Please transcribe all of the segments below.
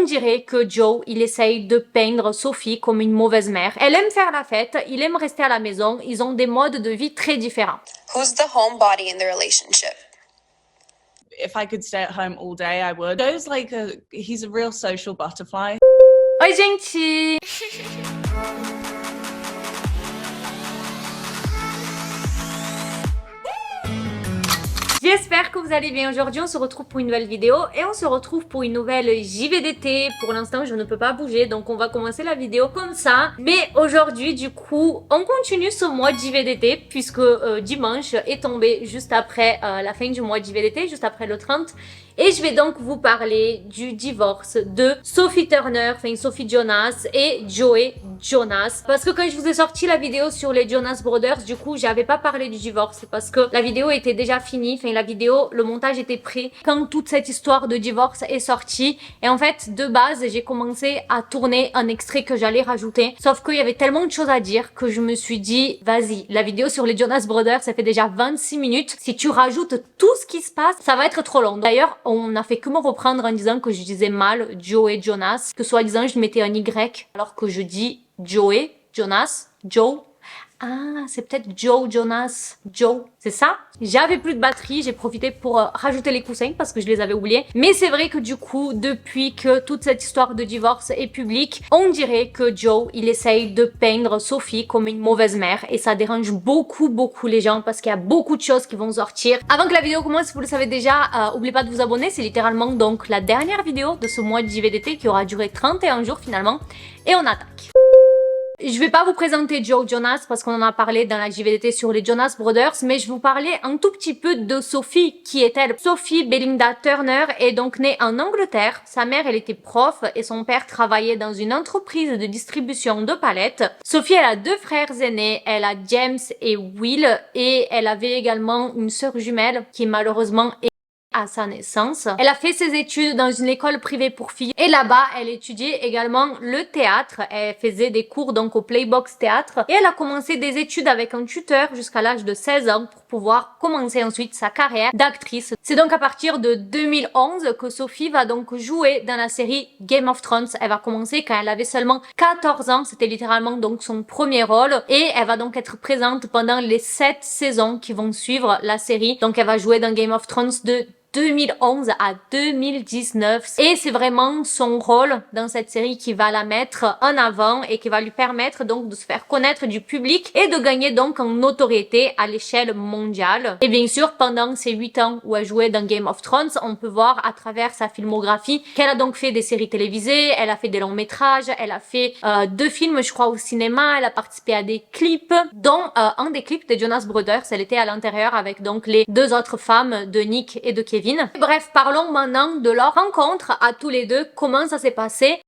dirait que Joe, il essaye de peindre Sophie comme une mauvaise mère. Elle aime faire la fête, il aime rester à la maison, ils ont des modes de vie très différents. Who's the homebody in the relationship? If I could stay at home all day, I would. Joe's like he's a real social butterfly. Oi, gente! J'espère que vous allez bien. Aujourd'hui, on se retrouve pour une nouvelle vidéo et on se retrouve pour une nouvelle JVDT. Pour l'instant, je ne peux pas bouger, donc on va commencer la vidéo comme ça. Mais aujourd'hui, du coup, on continue ce mois de JVDT puisque dimanche est tombé juste après la fin du mois de JVDT, juste après le 30. Et je vais donc vous parler du divorce de Sophie Turner, enfin Sophie Jonas et Joey Jonas. Parce que quand je vous ai sorti la vidéo sur les Jonas Brothers, du coup, j'avais pas parlé du divorce parce que la vidéo était déjà finie. Enfin, la vidéo, le montage était prêt quand toute cette histoire de divorce est sortie. Et en fait, de base, j'ai commencé à tourner un extrait que j'allais rajouter. Sauf qu'il y avait tellement de choses à dire que je me suis dit, vas-y, la vidéo sur les Jonas Brothers, ça fait déjà 26 minutes. Si tu rajoutes tout ce qui se passe, ça va être trop long. D'ailleurs, on n'a fait que me reprendre en disant que je disais mal Joey Jonas, que soi-disant je mettais un Y alors que je dis Joey Jonas, Joe. Ah, c'est peut-être Joe Jonas, Joe, c'est ça? J'avais plus de batterie, j'ai profité pour rajouter les coussins parce que je les avais oubliés. Mais c'est vrai que du coup, depuis que toute cette histoire de divorce est publique, on dirait que Joe, il essaye de peindre Sophie comme une mauvaise mère. Et ça dérange beaucoup les gens parce qu'il y a beaucoup de choses qui vont sortir. Avant que la vidéo commence, vous le savez déjà, n'oubliez pas de vous abonner. C'est littéralement donc la dernière vidéo de ce mois de JVDT qui aura duré 31 jours finalement. Et on attaque. Je vais pas vous présenter Joe Jonas parce qu'on en a parlé dans la JVDT sur les Jonas Brothers, mais je vais vous parler un tout petit peu de Sophie. Qui est-elle? Sophie Belinda Turner est donc née en Angleterre. Sa mère, elle était prof et son père travaillait dans une entreprise de distribution de palettes. Sophie, elle a deux frères aînés. Elle a James et Will et elle avait également une sœur jumelle qui malheureusement est à sa naissance. Elle a fait ses études dans une école privée pour filles et là-bas, elle étudiait également le théâtre. Elle faisait des cours donc au Playbox Théâtre et elle a commencé des études avec un tuteur jusqu'à l'âge de 16 ans pour pouvoir commencer ensuite sa carrière d'actrice. C'est donc à partir de 2011 que Sophie va donc jouer dans la série Game of Thrones. Elle va commencer quand elle avait seulement 14 ans. C'était littéralement donc son premier rôle et elle va donc être présente pendant les 7 saisons qui vont suivre la série. Donc elle va jouer dans Game of Thrones de 2011 à 2019 et c'est vraiment son rôle dans cette série qui va la mettre en avant et qui va lui permettre donc de se faire connaître du public et de gagner donc en notoriété à l'échelle mondiale. Et bien sûr, pendant ces 8 ans où elle jouait dans Game of Thrones, on peut voir à travers sa filmographie qu'elle a donc fait des séries télévisées, elle a fait des longs métrages, elle a fait 2 films je crois au cinéma, elle a participé à des clips dont un des clips des Jonas Brothers, elle était à l'intérieur avec donc les 2 autres femmes de Nick et de Kevin. Bref, parlons maintenant de leur rencontre à tous les deux. Comment ça s'est passé?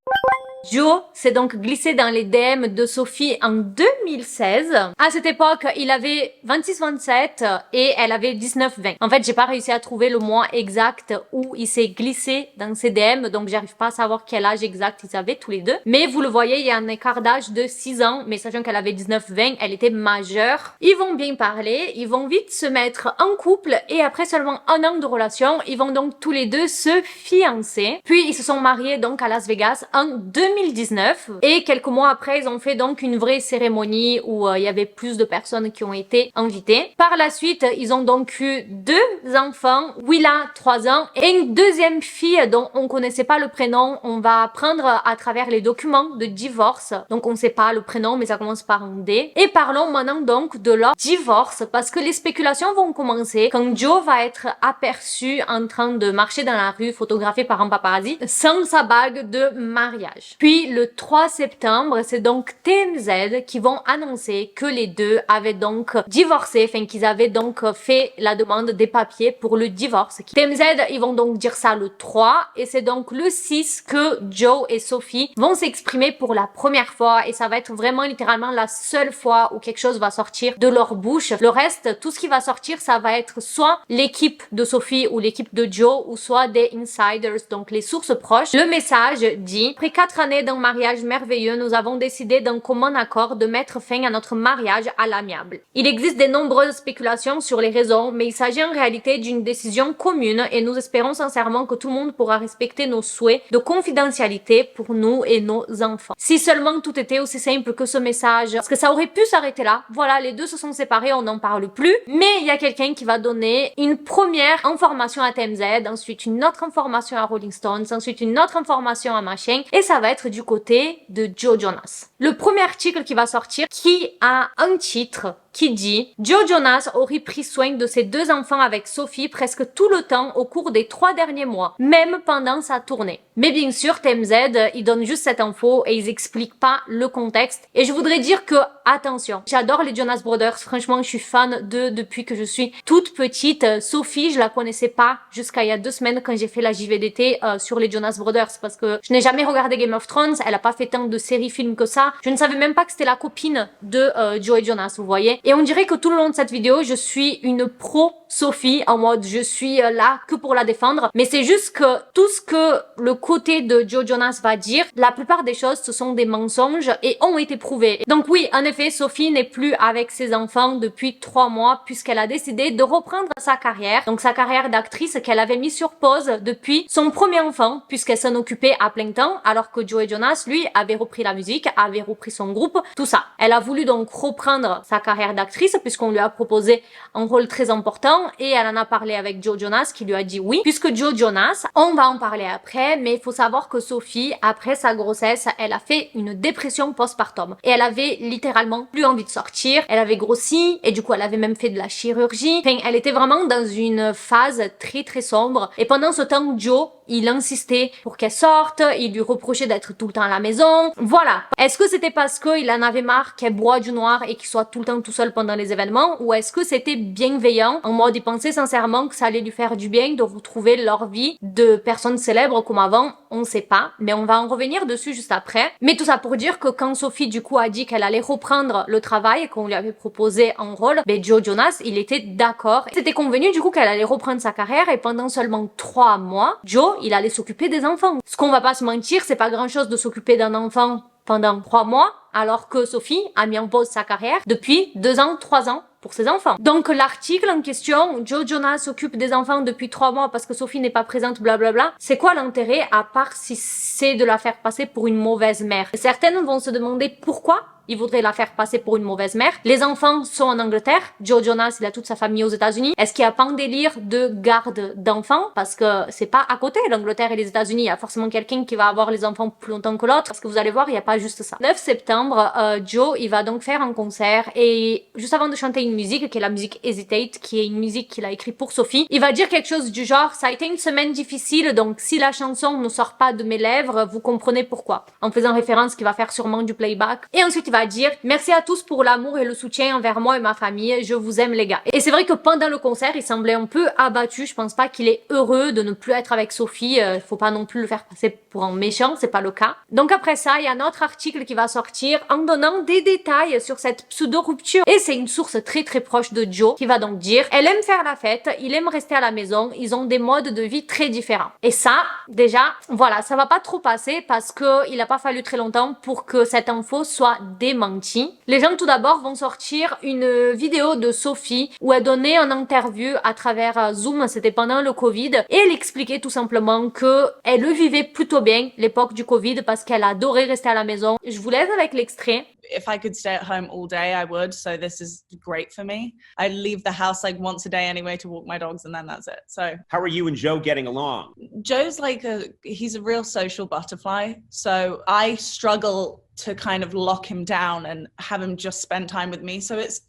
Joe s'est donc glissé dans les DM de Sophie en 2016. À cette époque, il avait 26-27 et elle avait 19-20. En fait, j'ai pas réussi à trouver le mois exact où il s'est glissé dans ses DM, donc j'arrive pas à savoir quel âge exact ils avaient tous les deux. Mais vous le voyez, il y a un écart d'âge de 6 ans, mais sachant qu'elle avait 19-20, elle était majeure. Ils vont bien parler, ils vont vite se mettre en couple et après seulement 1 an de relation, ils vont donc tous les deux se fiancer. Puis ils se sont mariés donc à Las Vegas en 2019 et quelques mois après ils ont fait donc une vraie cérémonie où il y avait plus de personnes qui ont été invitées. Par la suite ils ont donc eu 2 enfants, Willa 3 ans et une deuxième fille dont on connaissait pas le prénom. On va apprendre à travers les documents de divorce, donc on sait pas le prénom mais ça commence par un D. Et parlons maintenant donc de leur divorce parce que les spéculations vont commencer quand Joe va être aperçu en train de marcher dans la rue photographié par un paparazzi sans sa bague de mariage. Puis le 3 septembre, c'est donc TMZ qui vont annoncer que les deux avaient donc divorcé, enfin qu'ils avaient donc fait la demande des papiers pour le divorce. TMZ, ils vont donc dire ça le 3 et c'est donc le 6 que Joe et Sophie vont s'exprimer pour la première fois et ça va être vraiment littéralement la seule fois où quelque chose va sortir de leur bouche. Le reste, tout ce qui va sortir, ça va être soit l'équipe de Sophie ou l'équipe de Joe ou soit des insiders, donc les sources proches. Le message dit: après 4 ans années d'un mariage merveilleux, nous avons décidé d'un commun accord de mettre fin à notre mariage à l'amiable. Il existe de nombreuses spéculations sur les raisons, mais il s'agit en réalité d'une décision commune et nous espérons sincèrement que tout le monde pourra respecter nos souhaits de confidentialité pour nous et nos enfants. Si seulement tout était aussi simple que ce message, parce que ça aurait pu s'arrêter là. Voilà, les deux se sont séparés, on n'en parle plus, mais il y a quelqu'un qui va donner une première information à TMZ, ensuite une autre information à Rolling Stones, ensuite une autre information à machin, et ça va être du côté de Joe Jonas. Le premier article qui va sortir, qui a un titre qui dit « Joe Jonas aurait pris soin de ses deux enfants avec Sophie presque tout le temps au cours des 3 derniers mois, même pendant sa tournée. » Mais bien sûr, TMZ, ils donnent juste cette info et ils expliquent pas le contexte. Et je voudrais dire que, attention, j'adore les Jonas Brothers, franchement, je suis fan d'eux depuis que je suis toute petite. Sophie, je la connaissais pas jusqu'à il y a 2 semaines quand j'ai fait la JVDT sur les Jonas Brothers parce que je n'ai jamais regardé Game of Thrones, elle a pas fait tant de séries-films que ça. Je ne savais même pas que c'était la copine de Joe Jonas, vous voyez. Et on dirait que tout le long de cette vidéo, je suis une pro Sophie, en mode je suis là que pour la défendre. Mais c'est juste que tout ce que le côté de Joe Jonas va dire, la plupart des choses, ce sont des mensonges et ont été prouvés. Donc oui, en effet, Sophie n'est plus avec ses enfants depuis 3 mois puisqu'elle a décidé de reprendre sa carrière. Donc sa carrière d'actrice qu'elle avait mis sur pause depuis son premier enfant puisqu'elle s'en occupait à plein temps alors que Joe Jonas, lui, avait repris la musique, avait repris son groupe, tout ça. Elle a voulu donc reprendre sa carrière d'actrice puisqu'on lui a proposé un rôle très important et elle en a parlé avec Joe Jonas qui lui a dit oui. Puisque Joe Jonas, on va en parler après, mais il faut savoir que Sophie, après sa grossesse, elle a fait une dépression postpartum et elle avait littéralement plus envie de sortir, elle avait grossi et du coup elle avait même fait de la chirurgie. Enfin, elle était vraiment dans une phase très très sombre et pendant ce temps, Joe, il insistait pour qu'elle sorte, il lui reprochait d'être tout le temps à la maison. Voilà. Est-ce que c'était parce qu'il en avait marre qu'elle boit du noir et qu'il soit tout le temps tout seul pendant les événements, ou est-ce que c'était bienveillant, en mode il pensait sincèrement que ça allait lui faire du bien de retrouver leur vie de personnes célèbres comme avant? On sait pas, mais on va en revenir dessus juste après. Mais tout ça pour dire que quand Sophie du coup a dit qu'elle allait reprendre le travail et qu'on lui avait proposé un rôle, ben Joe Jonas, il était d'accord. C'était convenu du coup qu'elle allait reprendre sa carrière et pendant seulement 3 mois, Joe, il allait s'occuper des enfants. Ce qu'on va pas se mentir, c'est pas grand chose de s'occuper d'un enfant pendant 3 mois, alors que Sophie a mis en pause sa carrière depuis 2 ans, 3 ans pour ses enfants. Donc l'article en question, Joe Jonas s'occupe des enfants depuis 3 mois parce que Sophie n'est pas présente, blablabla. C'est quoi l'intérêt à part si c'est de la faire passer pour une mauvaise mère? Certaines vont se demander pourquoi il voudrait la faire passer pour une mauvaise mère. Les enfants sont en Angleterre. Joe Jonas, il a toute sa famille aux États-Unis. Est-ce qu'il n'y a pas un délire de garde d'enfants? Parce que c'est pas à côté, l'Angleterre et les États-Unis. Il y a forcément quelqu'un qui va avoir les enfants plus longtemps que l'autre. Parce que vous allez voir, il n'y a pas juste ça. 9 septembre, Joe, il va donc faire un concert et juste avant de chanter une musique, qui est la musique Hesitate, qui est une musique qu'il a écrite pour Sophie, il va dire quelque chose du genre, ça a été une semaine difficile, donc si la chanson ne sort pas de mes lèvres, vous comprenez pourquoi. En faisant référence qu'il va faire sûrement du playback. Et ensuite, il va dire merci à tous pour l'amour et le soutien envers moi et ma famille, je vous aime les gars. Et c'est vrai que pendant le concert, il semblait un peu abattu, je pense pas qu'il est heureux de ne plus être avec Sophie, faut pas non plus le faire passer pour un méchant, c'est pas le cas. Donc après ça, il y a un autre article qui va sortir en donnant des détails sur cette pseudo-rupture. Et c'est une source très très proche de Joe qui va donc dire elle aime faire la fête, il aime rester à la maison, ils ont des modes de vie très différents. Et ça, déjà, voilà, ça va pas trop passer parce que il a pas fallu très longtemps pour que cette info soit démentie. Les gens tout d'abord vont sortir une vidéo de Sophie où elle donnait une interview à travers Zoom, c'était pendant le Covid, et elle expliquait tout simplement que elle le vivait plutôt bien l'époque du Covid parce qu'elle adorait rester à la maison. Je vous laisse avec l'extrait. If I could stay at home all day, I would. So this is great for me. I leave the house like once a day anyway to walk my dogs and then that's it. So how are you and Joe getting along? Joe's like he's a real social butterfly. So I struggle to kind of lock him down and have him just spend time with me. So it's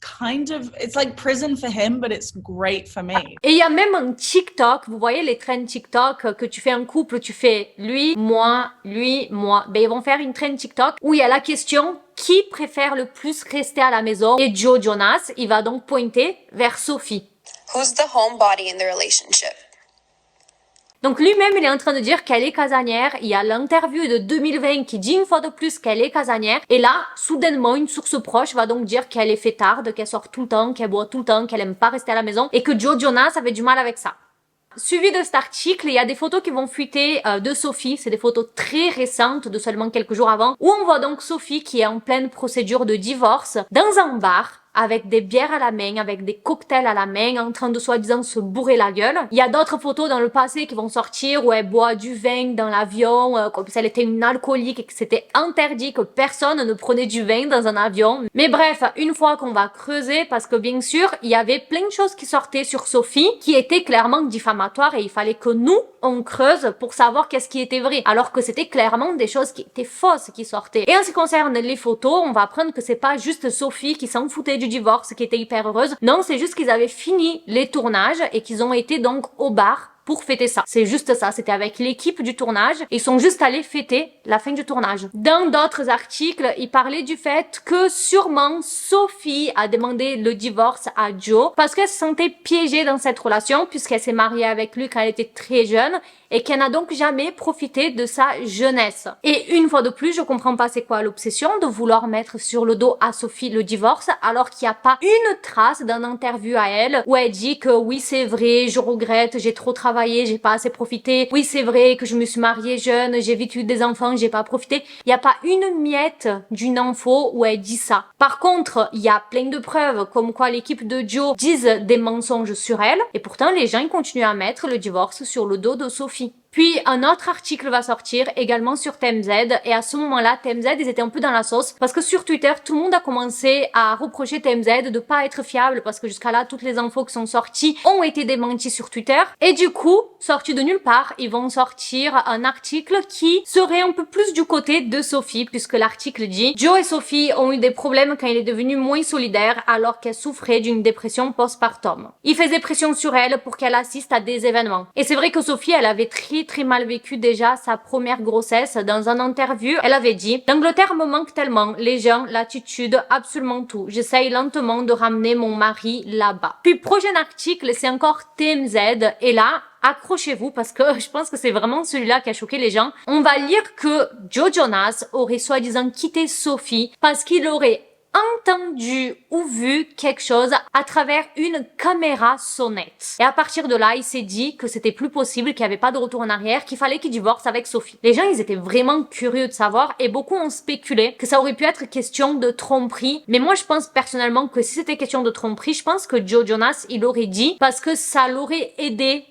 like prison for him, but it's great for me. Et il y a même un TikTok, vous voyez les trends TikTok, que tu fais un couple, tu fais lui, moi. Ben ils vont faire une trend TikTok où il y a la question qui préfère le plus rester à la maison? Et Joe Jonas, il va donc pointer vers Sophie. Who's the homebody in the relationship? Donc lui-même, il est en train de dire qu'elle est casanière. Il y a l'interview de 2020 qui dit une fois de plus qu'elle est casanière. Et là, soudainement, une source proche va donc dire qu'elle est fêtarde, qu'elle sort tout le temps, qu'elle boit tout le temps, qu'elle aime pas rester à la maison et que Joe Jonas avait du mal avec ça. Suivi de cet article, il y a des photos qui vont fuiter de Sophie, c'est des photos très récentes de seulement quelques jours avant, où on voit donc Sophie qui est en pleine procédure de divorce dans un bar, avec des bières à la main, avec des cocktails à la main, en train de soi-disant se bourrer la gueule. Il y a d'autres photos dans le passé qui vont sortir où elle boit du vin dans l'avion, comme si elle était une alcoolique et que c'était interdit, que personne ne prenait du vin dans un avion. Mais bref, une fois qu'on va creuser, parce que bien sûr, il y avait plein de choses qui sortaient sur Sophie qui étaient clairement diffamatoires et il fallait que nous, on creuse pour savoir qu'est-ce qui était vrai, alors que c'était clairement des choses qui étaient fausses qui sortaient. Et en ce qui concerne les photos, on va apprendre que c'est pas juste Sophie qui s'en foutait du divorce, qui était hyper heureuse. Non, c'est juste qu'ils avaient fini les tournages et qu'ils ont été donc au bar pour fêter ça. C'est juste ça, c'était avec l'équipe du tournage. Ils sont juste allés fêter la fin du tournage. Dans d'autres articles, ils parlaient du fait que sûrement Sophie a demandé le divorce à Joe parce qu'elle se sentait piégée dans cette relation puisqu'elle s'est mariée avec lui quand elle était très jeune et qu'elle n'a donc jamais profité de sa jeunesse. Et une fois de plus, je comprends pas c'est quoi l'obsession de vouloir mettre sur le dos à Sophie le divorce alors qu'il n'y a pas une trace d'un interview à elle où elle dit que oui c'est vrai, je regrette, j'ai trop travaillé, j'ai pas assez profité, oui c'est vrai que je me suis mariée jeune, j'ai vite eu des enfants, j'ai pas profité. Il n'y a pas une miette d'une info où elle dit ça. Par contre, il y a plein de preuves comme quoi l'équipe de Joe disent des mensonges sur elle et pourtant les gens ils continuent à mettre le divorce sur le dos de Sophie. Puis un autre article va sortir également sur TMZ et à ce moment-là, TMZ ils étaient un peu dans la sauce parce que sur Twitter, tout le monde a commencé à reprocher TMZ de pas être fiable parce que jusqu'à là, toutes les infos qui sont sorties ont été démenties sur Twitter et du coup, sortis de nulle part, ils vont sortir un article qui serait un peu plus du côté de Sophie puisque l'article dit Joe et Sophie ont eu des problèmes quand il est devenu moins solidaire alors qu'elle souffrait d'une dépression postpartum. Il faisait pression sur elle pour qu'elle assiste à des événements. Et c'est vrai que Sophie, elle avait très mal vécu déjà sa première grossesse. Dans un interview, elle avait dit « L'Angleterre me manque tellement, les gens, l'attitude, absolument tout. J'essaye lentement de ramener mon mari là-bas. » Puis prochain article, c'est encore TMZ et là, accrochez-vous parce que je pense que c'est vraiment celui-là qui a choqué les gens. On va lire que Joe Jonas aurait soi-disant quitté Sophie parce qu'il aurait entendu ou vu quelque chose à travers une caméra sonnette. Et à partir de là, il s'est dit que c'était plus possible, qu'il n'y avait pas de retour en arrière, qu'il fallait qu'il divorce avec Sophie. Les gens, ils étaient vraiment curieux de savoir et beaucoup ont spéculé que ça aurait pu être question de tromperie. Mais moi, je pense personnellement que si c'était question de tromperie, je pense que Joe Jonas, il aurait dit parce que ça l'aurait aidé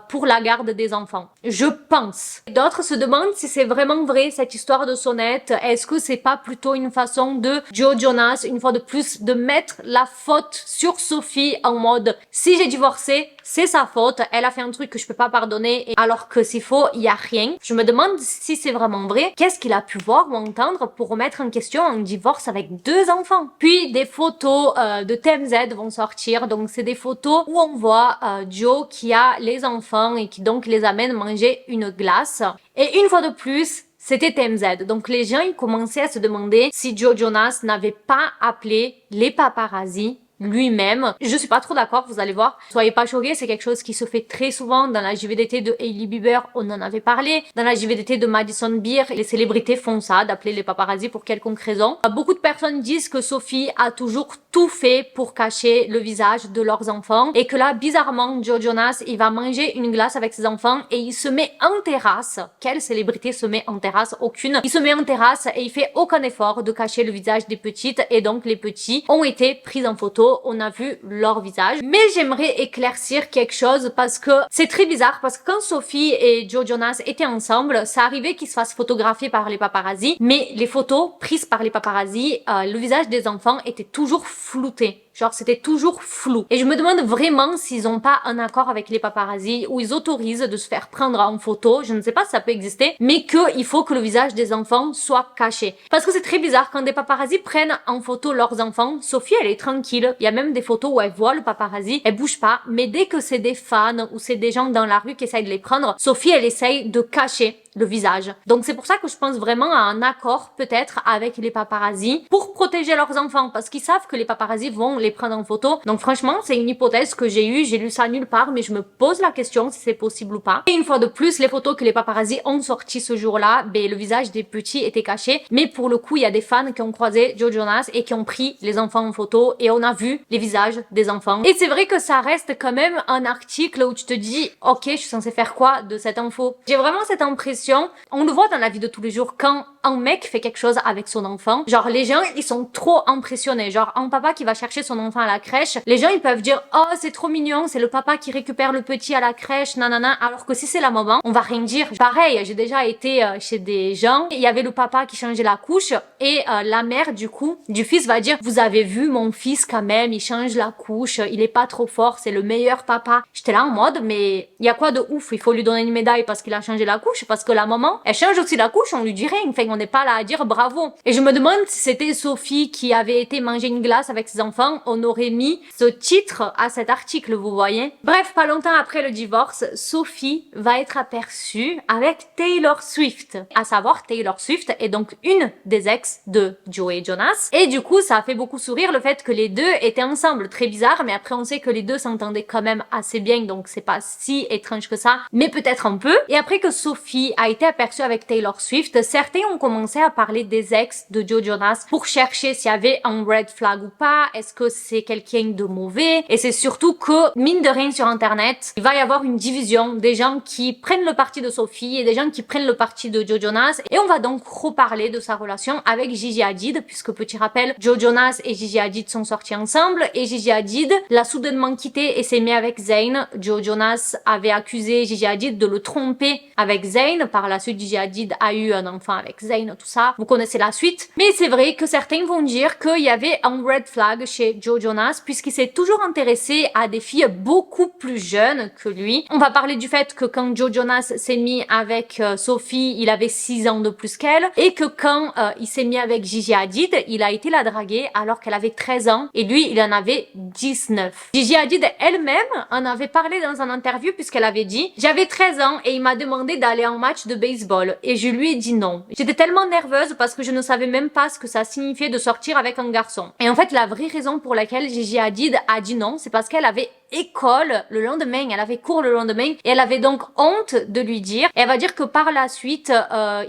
pour la garde des enfants. Je pense. D'autres se demandent si c'est vraiment vrai cette histoire de sonnette. Est-ce que c'est pas plutôt une façon de Joe Jonas, une fois de plus, de mettre la faute sur Sophie en mode si j'ai divorcé, c'est sa faute, elle a fait un truc que je peux pas pardonner, et alors que c'est faux, il y a rien. Je me demande si c'est vraiment vrai. Qu'est-ce qu'il a pu voir ou entendre pour remettre en question un divorce avec 2 enfants? Puis des photos de TMZ vont sortir. Donc c'est des photos où on voit Joe qui a les enfants et qui donc les amène manger une glace. Et une fois de plus, c'était TMZ. Donc les gens ils commençaient à se demander si Joe Jonas n'avait pas appelé les paparazzi lui-même. Je suis pas trop d'accord, vous allez voir. Soyez pas choqués, c'est quelque chose qui se fait très souvent dans la JVDT de Hailey Bieber, on en avait parlé. Dans la JVDT de Madison Beer, les célébrités font ça, d'appeler les paparazzi pour quelconque raison. Beaucoup de personnes disent que Sophie a toujours tout fait pour cacher le visage de leurs enfants et que là, bizarrement, Joe Jonas, il va manger une glace avec ses enfants et il se met en terrasse. Quelle célébrité se met en terrasse? Aucune. Il se met en terrasse et il fait aucun effort de cacher le visage des petites et donc les petits ont été pris en photo. On a vu leur visage. Mais j'aimerais éclaircir quelque chose parce que c'est très bizarre parce que quand Sophie et Joe Jonas étaient ensemble, ça arrivait qu'ils se fassent photographier par les paparazzi, mais les photos prises par les paparazzi, le visage des enfants était toujours flouté. Genre, c'était toujours flou. Et je me demande vraiment s'ils ont pas un accord avec les paparazzi où ils autorisent de se faire prendre en photo. Je ne sais pas si ça peut exister, mais qu'il faut que le visage des enfants soit caché. Parce que c'est très bizarre quand des paparazzi prennent en photo leurs enfants. Sophie, elle est tranquille. Il y a même des photos où elle voit le paparazzi. Elle bouge pas. Mais dès que c'est des fans ou c'est des gens dans la rue qui essayent de les prendre, Sophie, elle essaye de cacher le visage. Donc c'est pour ça que je pense vraiment à un accord peut-être avec les paparazzis pour protéger leurs enfants parce qu'ils savent que les paparazzis vont les prendre en photo. Donc franchement, c'est une hypothèse que j'ai eue, j'ai lu ça nulle part, mais je me pose la question si c'est possible ou pas. Et une fois de plus, les photos que les paparazzis ont sorties ce jour-là, ben le visage des petits était caché. Mais pour le coup, il y a des fans qui ont croisé Joe Jonas et qui ont pris les enfants en photo et on a vu les visages des enfants. Et c'est vrai que ça reste quand même un article où tu te dis, ok, je suis censée faire quoi de cette info? J'ai vraiment cette impression, on le voit dans la vie de tous les jours, quand un mec fait quelque chose avec son enfant, genre les gens ils sont trop impressionnés, genre un papa qui va chercher son enfant à la crèche, les gens ils peuvent dire oh c'est trop mignon, c'est le papa qui récupère le petit à la crèche, nanana, alors que si c'est la maman, on va rien dire. Pareil, j'ai déjà été chez des gens, il y avait le papa qui changeait la couche et la mère du coup, du fils va dire vous avez vu mon fils quand même, il change la couche, il est pas trop fort, c'est le meilleur papa. J'étais là en mode mais il y a quoi de ouf, il faut lui donner une médaille parce qu'il a changé la couche, parce que la maman, elle change aussi la couche, on lui dit rien, enfin on n'est pas là à dire bravo. Et je me demande si c'était Sophie qui avait été manger une glace avec ses enfants, on aurait mis ce titre à cet article, vous voyez. Bref, pas longtemps après le divorce, Sophie va être aperçue avec Taylor Swift. À savoir, Taylor Swift est donc une des ex de Joe Jonas. Et du coup, ça a fait beaucoup sourire le fait que les deux étaient ensemble. Très bizarre, mais après on sait que les deux s'entendaient quand même assez bien, donc c'est pas si étrange que ça, mais peut-être un peu. Et après que Sophie a été aperçue avec Taylor Swift, certains ont commencé à parler des ex de Joe Jonas pour chercher s'il y avait un red flag ou pas, est-ce que c'est quelqu'un de mauvais, et c'est surtout que, mine de rien sur internet, il va y avoir une division des gens qui prennent le parti de Sophie et des gens qui prennent le parti de Joe Jonas, et on va donc reparler de sa relation avec Gigi Hadid, puisque petit rappel, Joe Jonas et Gigi Hadid sont sortis ensemble, et Gigi Hadid l'a soudainement quitté et s'est mis avec Zayn. Joe Jonas avait accusé Gigi Hadid de le tromper avec Zayn, par la suite Gigi Hadid a eu un enfant avec Zayn, tout ça, vous connaissez la suite. Mais c'est vrai que certains vont dire qu'il y avait un red flag chez Joe Jonas puisqu'il s'est toujours intéressé à des filles beaucoup plus jeunes que lui. On va parler du fait que quand Joe Jonas s'est mis avec Sophie, il avait 6 ans de plus qu'elle, et que quand il s'est mis avec Gigi Hadid, il a été la draguer alors qu'elle avait 13 ans et lui il en avait 19. Gigi Hadid elle-même en avait parlé dans un interview puisqu'elle avait dit j'avais 13 ans et il m'a demandé d'aller en match de baseball et je lui ai dit non. J'étais tellement nerveuse parce que je ne savais même pas ce que ça signifiait de sortir avec un garçon. Et en fait la vraie raison pour laquelle Gigi Hadid a dit non, c'est parce qu'elle avait école le lendemain, elle avait cours le lendemain et elle avait donc honte de lui dire. Et elle va dire que par la suite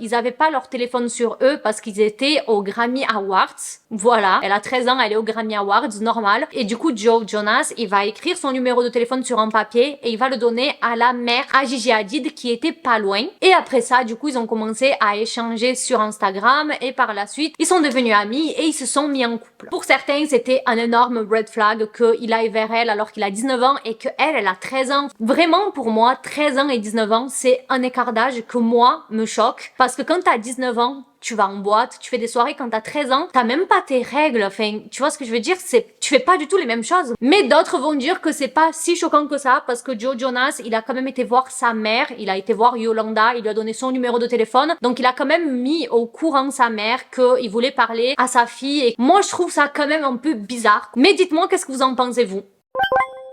ils avaient pas leur téléphone sur eux parce qu'ils étaient au Grammy Awards. Voilà, elle a 13 ans, elle est au Grammy Awards, normal. Et du coup Joe Jonas, il va écrire son numéro de téléphone sur un papier et il va le donner à la mère, à Gigi Hadid, qui était pas loin. Et après ça, du coup ils ont commencé à échanger sur Instagram et par la suite ils sont devenus amis et ils se sont mis en couple. Pour certains c'était un énorme red flag qu'il aille vers elle alors qu'il a 19 ans et que elle a 13 ans. Vraiment pour moi 13 ans et 19 ans c'est un écart d'âge que moi me choque parce que quand t'as 19 ans tu vas en boîte, tu fais des soirées. Quand t'as 13 ans, t'as même pas tes règles, enfin, tu vois ce que je veux dire, tu fais pas du tout les mêmes choses. Mais d'autres vont dire que c'est pas si choquant que ça, parce que Joe Jonas, il a quand même été voir sa mère, il a été voir Yolanda, il lui a donné son numéro de téléphone, donc il a quand même mis au courant sa mère qu'il voulait parler à sa fille, et moi je trouve ça quand même un peu bizarre. Mais dites-moi, qu'est-ce que vous en pensez vous?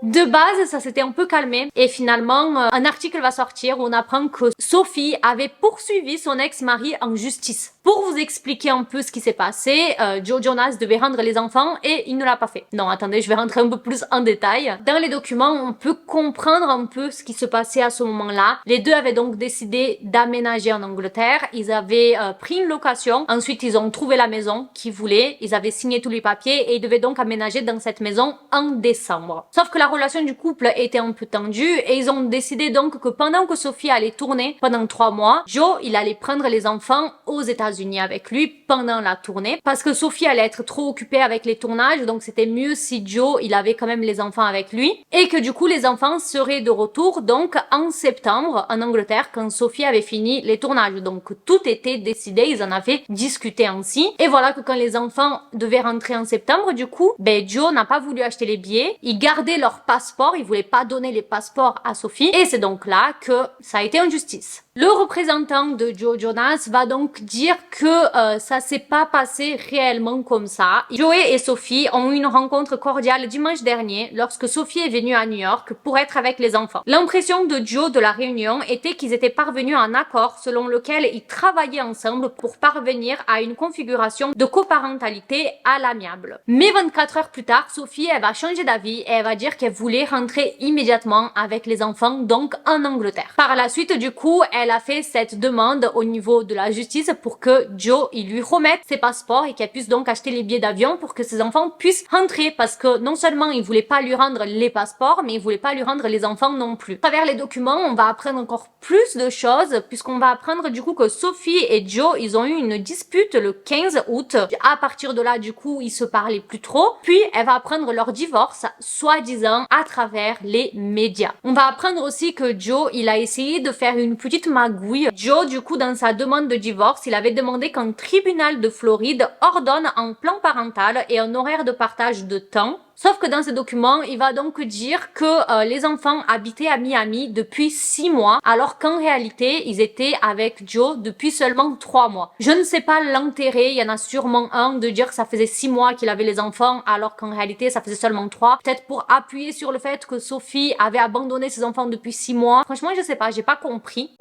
De base, ça s'était un peu calmé et finalement, un article va sortir où on apprend que Sophie avait poursuivi son ex-mari en justice. Pour vous expliquer un peu ce qui s'est passé, Joe Jonas devait rendre les enfants et il ne l'a pas fait. Non, attendez, je vais rentrer un peu plus en détail. Dans les documents, on peut comprendre un peu ce qui se passait à ce moment-là. Les deux avaient donc décidé d'aménager en Angleterre. Ils avaient pris une location. Ensuite, ils ont trouvé la maison qu'ils voulaient. Ils avaient signé tous les papiers et ils devaient donc aménager dans cette maison en décembre. Sauf que la relation du couple était un peu tendue et ils ont décidé donc que pendant que Sophie allait tourner pendant 3 mois, Joe, il allait prendre les enfants aux États-Unis avec lui pendant la tournée parce que Sophie allait être trop occupée avec les tournages, donc c'était mieux si Joe, il avait quand même les enfants avec lui et que du coup les enfants seraient de retour donc en septembre en Angleterre quand Sophie avait fini les tournages. Donc tout était décidé, ils en avaient discuté ainsi et voilà que quand les enfants devaient rentrer en septembre, du coup, Joe n'a pas voulu acheter les billets, il gardait leur passeport, il voulait pas donner les passeports à Sophie et c'est donc là que ça a été en justice. Le représentant de Joe Jonas va donc dire que ça s'est pas passé réellement comme ça. Joey et Sophie ont eu une rencontre cordiale dimanche dernier lorsque Sophie est venue à New York pour être avec les enfants. L'impression de Joe de la réunion était qu'ils étaient parvenus à un accord selon lequel ils travaillaient ensemble pour parvenir à une configuration de coparentalité à l'amiable. Mais 24 heures plus tard, Sophie, elle va changer d'avis et elle va dire qu'elle voulait rentrer immédiatement avec les enfants, donc en Angleterre. Par la suite, du coup, elle a fait cette demande au niveau de la justice pour que Joe, il lui remette ses passeports et qu'elle puisse donc acheter les billets d'avion pour que ses enfants puissent rentrer, parce que non seulement il voulait pas lui rendre les passeports, mais il voulait pas lui rendre les enfants non plus. À travers les documents, on va apprendre encore plus de choses, puisqu'on va apprendre du coup que Sophie et Joe, ils ont eu une dispute le 15 août. À partir de là, du coup, ils se parlaient plus trop. Puis, elle va apprendre leur divorce, soi-disant, à travers les médias. On va apprendre aussi que Joe, il a essayé de faire une petite magouille. Joe, du coup, dans sa demande de divorce, il avait demandé qu'un tribunal de Floride ordonne un plan parental et un horaire de partage de temps. Sauf que dans ces documents, il va donc dire que les enfants habitaient à Miami depuis 6 mois, alors qu'en réalité, ils étaient avec Joe depuis seulement 3 mois. Je ne sais pas l'intérêt, il y en a sûrement un de dire que ça faisait 6 mois qu'il avait les enfants, alors qu'en réalité, ça faisait seulement 3. Peut-être pour appuyer sur le fait que Sophie avait abandonné ses enfants depuis 6 mois. Franchement, je sais pas, j'ai pas compris.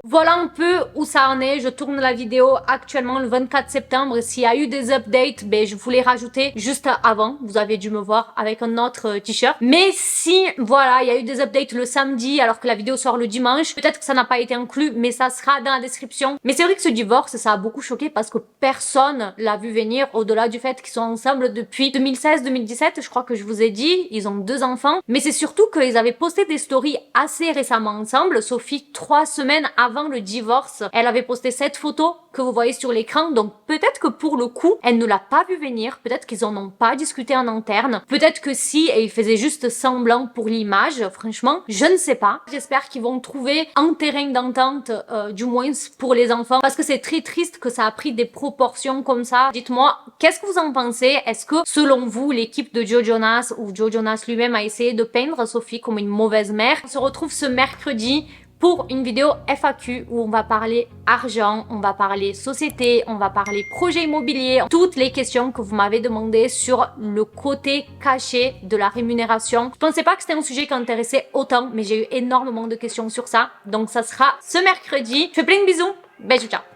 Voilà un peu où ça en est. Je tourne la vidéo actuellement le 24 septembre. S'il y a eu des updates, ben je vous les rajoutais juste avant. Vous avez dû me voir avec un autre t-shirt. Mais si, voilà, il y a eu des updates le samedi alors que la vidéo sort le dimanche, peut-être que ça n'a pas été inclus, mais ça sera dans la description. Mais c'est vrai que ce divorce, ça a beaucoup choqué parce que personne l'a vu venir, au-delà du fait qu'ils sont ensemble depuis 2016-2017, je crois que je vous ai dit. Ils ont 2 enfants. Mais c'est surtout qu'ils avaient posté des stories assez récemment ensemble. Sophie, 3 semaines avant le divorce, elle avait posté cette photo que vous voyez sur l'écran, donc peut-être que pour le coup, elle ne l'a pas vu venir, peut-être qu'ils en ont pas discuté en interne, peut-être que si, et ils faisaient juste semblant pour l'image, franchement, je ne sais pas. J'espère qu'ils vont trouver un terrain d'entente, du moins pour les enfants, parce que c'est très triste que ça a pris des proportions comme ça. Dites-moi, qu'est-ce que vous en pensez? Est-ce que, selon vous, l'équipe de Joe Jonas ou Joe Jonas lui-même a essayé de peindre Sophie comme une mauvaise mère? On se retrouve ce mercredi pour une vidéo FAQ où on va parler argent, on va parler société, on va parler projet immobilier, toutes les questions que vous m'avez demandé sur le côté caché de la rémunération. Je pensais pas que c'était un sujet qui intéressait autant, mais j'ai eu énormément de questions sur ça. Donc ça sera ce mercredi. Je fais plein de bisous. Bisous, ciao.